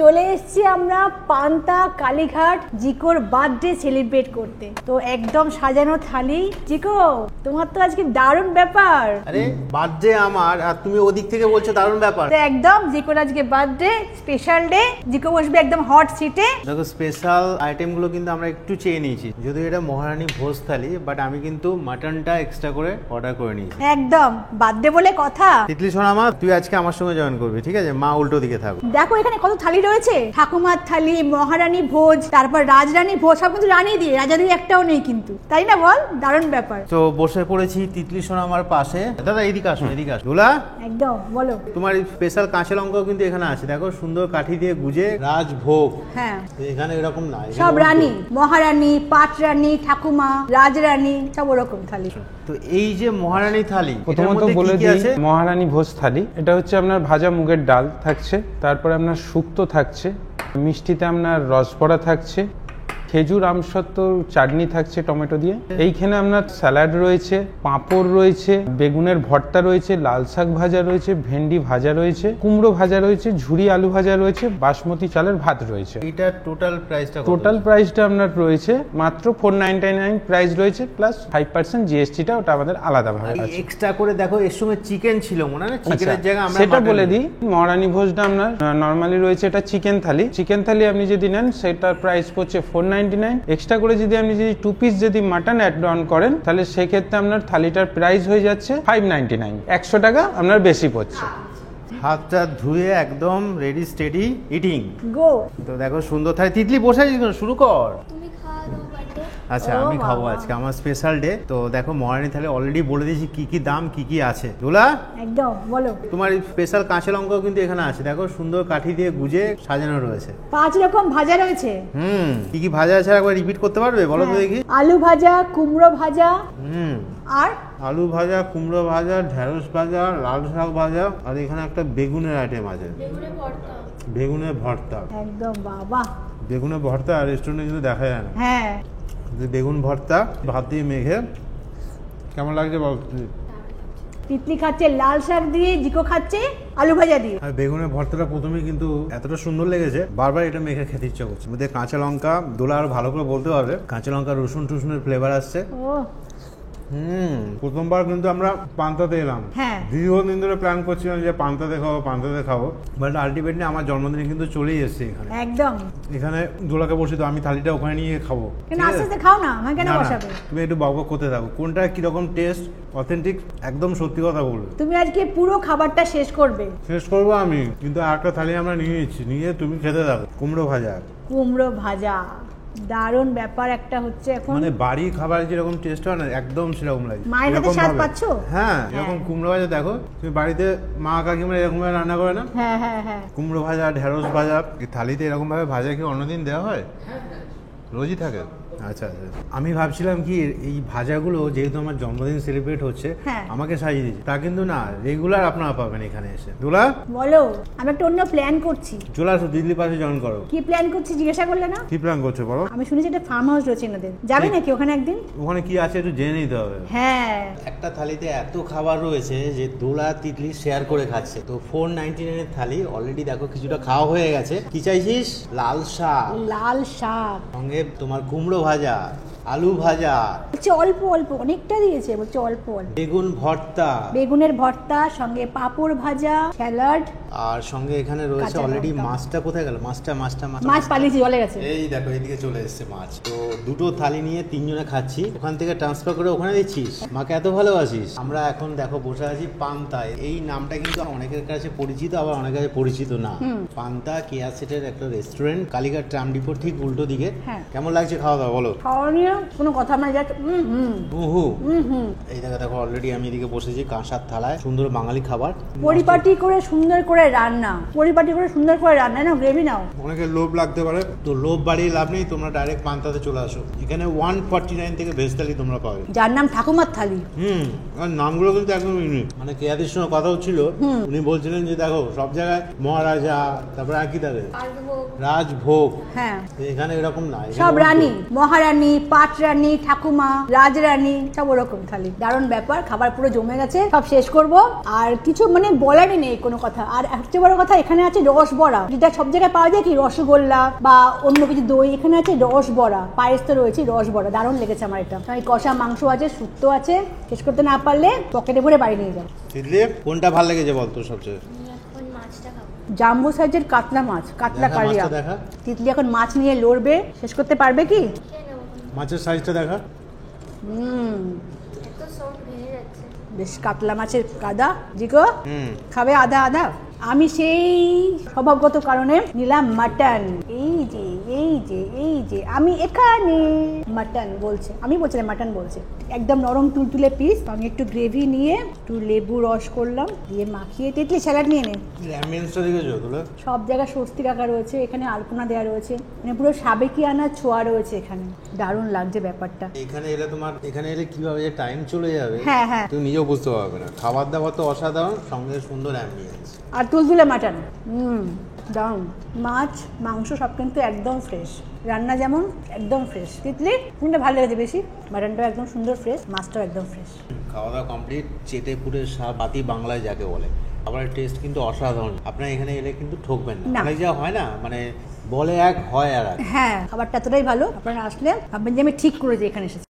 চলে এসেছি আমরা পান্তা কালীঘাট জিকোর বার্থডে সেলিব্রেট করতে। তো একদম সাজানো থালি। জিকো, তোমার তো আজকে দারুণ ব্যাপার। আরে বার্থডে আমার, আর তুমি ওদিক থেকে বলছো দারুণ ব্যাপার। তো একদম জিকোর আজকে বার্থডে, স্পেশাল ডে। জিকো বসবে একদম হট সিটে। দেখো স্পেশাল আইটেম গুলো কিন্তু আমরা একটু চেয়ে নিয়েছি, যদিও এটা মহারানী ভোজ থালি, বাট আমি কিন্তু মাটনটা এক্সট্রা করে অর্ডার করে নিয়েছি। একদম বার্থডে বলে কথা। তিতলি সোনা মা, তুই আজকে আমার সঙ্গে জয়েন করবি, ঠিক আছে? মা উল্টো দিকে থাকো। দেখো এখানে কত থালি রয়েছে, ঠাকুমার থালি, মহারানী ভোজ, তারপর রাজরানী ভোজ, সব কিন্তু রানী দিয়ে, রাজা দিয়ে একটাও নেই কিন্তু, তাই না বল? দারুণ ব্যাপার। তো বসে পড়েছি তিতলি সোনা আমার পাশে। দাদা এদিকে আসো, এদিকে আসো। দুলা, একদম বলো। তোমার স্পেশাল কাঁচা লঙ্কাও কিন্তু এখানে আছে, দেখো সুন্দর কাঠি দিয়ে গুজে রাজভোগ। হ্যাঁ, এখানে এরকম না, সব রানী, মহারানী, পাটরানী, ঠাকুমা, রাজরানী, সব ওরকম থালি। তো এই যে মহারানী থালি, প্রথমত বলে দিই মহারানী ভোজ থালি। এটা হচ্ছে আপনার ভাজা মুগের ডাল থাকছে, তারপরে আপনার শুক্তো থাকছে, মিষ্টিতে আপনার রসবড়া থাকছে, খেজুর আমসত্ত্ব চাটনি থাকছে টমেটো দিয়ে। এইখানে আপনার স্যালাড রয়েছে, পাঁপড় রয়েছে, বেগুনের ভর্তা রয়েছে, লাল শাক ভাজা রয়েছে, ভেন্ডি ভাজা রয়েছে, কুমড়ো ভাজা রয়েছে, ঝুরি আলু ভাজা রয়েছে, বাসমতি চালের ভাত রয়েছে। এটা টোটাল প্রাইসটা টোটাল প্রাইসটা আপনার রয়েছে মাত্র 499 প্রাইস রয়েছে, প্লাস 5% জিএসটিটা ওটা আমাদের আলাদাভাবে আছে। এক্সট্রা করে দেখো এর সঙ্গে চিকেন ছিল মনে হয়, চিকেনের জায়গায় আমরা সেটা বলে দিই। মহারানী ভোজটা আপনার নরমালি রয়েছে এটা চিকেন থালি। চিকেন থালি আপনি যদি নেন সেটার প্রাইস পড়ছে 499। এক্সট্রা করে যদি আপনি 2 পিস যদি মাটন অ্যাড অন করেন, তাহলে সেক্ষেত্রে আপনার থালিটার প্রাইস হয়ে যাচ্ছে 599, 100 টাকা আপনার বেশি পড়ছে। হাতটা ধুয়ে একদম রেডি স্টেডি ইটিং গো। তো দেখো সুন্দর থালি। তিতলি বসে আছিস, শুরু কর। আচ্ছা ও আমি খাবো বাবা। আজকে, আমার স্পেশাল ডে। তো দেখো মহারানী থালি অলরেডি বলে দিয়েছি কি কি দাম, কি কি আছে। দুলা, একদম বলো। তোমার স্পেশাল কাঁচা লঙ্কাও কিন্তু এখানে আছে, দেখো সুন্দর কাঠি দিয়ে গুজে সাজানো রয়েছে। 5 রকম ভাজা রয়েছে। কি কি ভাজা আছে একবার রিপিট করতে পারবে? বলো তো দেখি। আলু ভাজা, কুমড়ো ভাজা, আর আলু ভাজা, কুমড়ো ভাজা, ঢেঁড়স ভাজা, লাল শাক ভাজা, আর এখানে একটা বেগুনের আইটেম আছে, বেগুনের ভর্তা। একদম বাবা, বেগুনের ভর্তা আর রেস্টুরেন্টে কিন্তু দেখা যায় না। হ্যাঁ বেগুন ভর্তা ভাত দিয়ে মেখে কেমন লাগছে বল? তিতলি খাচ্ছে লাল শাক দিয়ে, জিকো খাচ্ছে আলু ভাজা দিয়ে। আর বেগুনের ভর্তাটা প্রথমেই কিন্তু এতটা সুন্দর লেগেছে, বারবার এটা মেখে খেতে ইচ্ছা করছে। মধ্যে কাঁচা লঙ্কা, দোলা আরো ভালো করে বলতে পারবে, কাঁচা লঙ্কা রসুন টুসুনের ফ্লেভার আসছে। ও প্রথমবার কিন্তু আমরা পান্তাতে এলাম। হ্যাঁ, দীর্ঘদিন ধরে প্ল্যান করছিলাম যে পান্তাতে খাবো, পান্তাতে খাবো, বাট আলটিমেটলি আমার জন্মদিনে কিন্তু চলেই এসেছে এখানে। একদম। এখানে দোলাকে বসে তো আমি থালিটা ওখানে নিয়ে খাবো। কেন আস্তে আস্তে খাও না, আমাকে কেন না, না, বসাবে? তুমি একটু বকবক করতে থাকো, কোনটা কিরকম টেস্ট অথেন্টিক, একদম সত্যি কথা বলবে। তুমি আজকে পুরো খাবারটা শেষ করবে। শেষ করবো আমি, কিন্তু আরেকটা থালি আমরা নিয়ে নিচ্ছি, নিয়ে তুমি খেতে থাকো। কুমড়ো ভাজা, কুমড়ো ভাজা দারুণ ব্যাপার একটা হচ্ছে এখন। মানে বাড়ির খাবার যেরকম টেস্ট হয় না, একদম সেরকম লাগে। মায়ের হাতে স্বাদ পাচ্ছো? হ্যাঁ, এরকম কুমড়ো ভাজা দেখো তুমি বাড়িতে মা কাকিমা এরকম ভাবে রান্না করে না? হ্যাঁ হ্যাঁ হ্যাঁ। কুমড়ো ভাজা, ঢেঁড়স ভাজা, এই থালিতে এরকম ভাবে ভাজা কি অন্যদিন দেওয়া হয়? রোজই থাকে? আচ্ছা আচ্ছা। আমি ভাবছিলাম কি এই ভাজাগুলো যেহেতু আমার জন্মদিন সেলিব্রেট হচ্ছে, আমাকে সাজিয়ে দিচ্ছে, তা কিন্তু না, রেগুলার আপনারা পাবেন এখানে এসে। দোলা বলো, আমি একটা অন্য প্ল্যান করছি। চলে আসো, দিল্লি পাশে জয়েন করো। কি প্ল্যান করছি জিজ্ঞাসা করলে না? কি প্ল্যান করছো বলো? আমি শুনেছি একটা ফার্ম হাউস রয়েছে এনাদের, যাবে নাকি ওখানে একদিন? ওখানে কি আছে একটু জেনে নিতে হবে। হ্যাঁ, একটা থালিতে এত খাবার রয়েছে যে দোলা তিতলি শেয়ার করে খাচ্ছে। তো 499 এর থালি অলরেডি দেখো কিছুটা খাওয়া হয়ে গেছে। কি চাইছিস? লাল শাক, লাল শাক সঙ্গে তোমার কুমড়ো ভাজা, আলু ভাজা, বলছে অল্প অল্প, অনেকটা দিয়েছে, বলছে অল্প অল্প। বেগুন ভর্তা, বেগুনের ভর্তা, সঙ্গে পাঁপড় ভাজা, স্যালাড, আর সঙ্গে এখানে রয়েছে অলরেডি মাছটা। কোথায় গেল মাছটা? মাছ পালিয়েছি, চলে গেছে। এই দেখো এদিকে চলে এসেছে মাছ। তো দুটো থালি নিয়ে তিনজনে খাচ্ছি, ওখান থেকে ট্রান্সফার করে ওখানে দিচ্ছিস। মাকে এত ভালোবাসিস। আমরা এখন দেখো বসে আছি পান্তায়। এই নামটা কিন্তু অনেকের কাছে পরিচিত, আবার অনেকের কাছে পরিচিত না। পান্তা কেয়া সেটের একটা রেস্টুরেন্ট, কালীঘাট ট্রাম ডিপোর ঠিক উল্টো দিকে। কেমন লাগছে খাওয়া দাওয়া বলো? খাওয়া নিয়ে কোনো কথা মানে যাচ্ছে। এই দেখো দেখো অলরেডি আমি এদিকে বসেছি কাঁসার থালায়, সুন্দর বাঙালি খাবার, পরিপাটি করে সুন্দর করে রান্না, পরিপাটি করে সুন্দর করে রান্না। নাও গ্রেভি নাও। অনেকে লোভ লাগতে পারে, তো লোভ বাড়িয়ে লাভ নেই, তোমরা ডাইরেক্ট পান্তাতে চলে আসো। এখানে 149 থেকে ভেজ থালি তোমরা পাবে, যার নাম ঠাকুমার থালি। আর নামগুলো কিন্তু একদম ইউনিক। মানে কেয়াদির সঙ্গে কথা হচ্ছিল, উনি বলছিলেন যে দেখো সব জায়গায় মহারাজা, তারপরে আর কি থাকে, রাজভোগ। হ্যাঁ, তো এখানে এরকম না, এখানে সব উল্টো। রানী, মহারানী, পাট রানী, ঠাকুমা, রাজরানী, সব ওরকম থালি। দারুণ ব্যাপার, খাবার পুরো জমে গেছে, সব শেষ করব। আর কিছু মানে বলারই নেই কোনো কথা। আর সবচেয়ে বড় কথা, এখানে আছে রসবড়া, যেটা সব জায়গায় পাওয়া যায় কি রসগোল্লা বা অন্য কিছু দই, এখানে আছে রসবড়া, পায়েস তো রয়েছে, রসবড়া দারুণ লেগেছে আমার এটা। এই কষা মাংস আছে, শুক্তো আছে, শেষ করতে না পারলে পকেটে ভরে বাড়ি নিয়ে যাও। তিতলি, কোনটা ভালো লেগেছে বলতো সবচেয়ে? এখন মাছটা খাবো। জাম্বো সাইজের কাতলা মাছ, কাতলা দেখা, কালিয়া। মাছটা দেখা। তিতলি এখন মাছ নিয়ে লড়বে, শেষ করতে পারবে কি? খেয়ে নেবো। মাছের সাইজটা দেখা। এত সফট ভেঙে যাচ্ছে। বেশ কাতলা মাছের কাদা। জিকো হুম। খাবে আদা আদা? আমি সেই স্বভাবগত কারণে নিলাম মাটন। এই যে এই যে এই যে আমি এখানে মাটন বলছে, আমি বলছিলাম মাটন বলছে। একদম নরম তুলতুলে পিস, আমি একটু গ্রেভি নিয়ে একটু লেবু রস করলাম, দিয়ে মাখিয়ে। তিতলি স্যালাড নিয়ে নে। অ্যাম্বিয়েন্সটা দেখেছো তোমরা? সব জায়গায় স্বস্তি রাখা রয়েছে, এখানে আলপনা দেওয়া রয়েছে, মানে পুরো সাবেকিয়ানা ছোঁয়া রয়েছে এখানে। দারুণ লাগছে ব্যাপারটা। এখানে এলে তোমার, এখানে এলে কিভাবে যে টাইম চলে যাবে হ্যাঁ, হ্যাঁ। তুমি নিজেও বুঝতে পারবে না। খাবার দাবার তো অসাধারণ, সঙ্গে সুন্দর অ্যাম্বিয়েন্স। আর তুলতুলে মাটন, দারুণ। মাছ মাংস সব কিন্তু একদম ফ্রেশ, রান্না যেমন একদম ফ্রেশ। তিতলি কোনটা ভালো লেগেছে বেশি? মাটনটাও একদম সুন্দর ফ্রেশ, মাছটাও একদম ফ্রেশ। খাওয়া দাওয়া কমপ্লিট, চেটে পুরে বাতি বাংলায় যাকে বলে। খাবারের টেস্ট কিন্তু অসাধারণ। আপনার এখানে এলে কিন্তু ঠকবেন না। না। অনেক যা হয় না, মানে বলে এক হয় আর এক। হ্যাঁ, খাবারটা এতটাই ভালো, আপনারা আসলে ভাববেন যে আমি ঠিক করেছি এখানে এসেছি।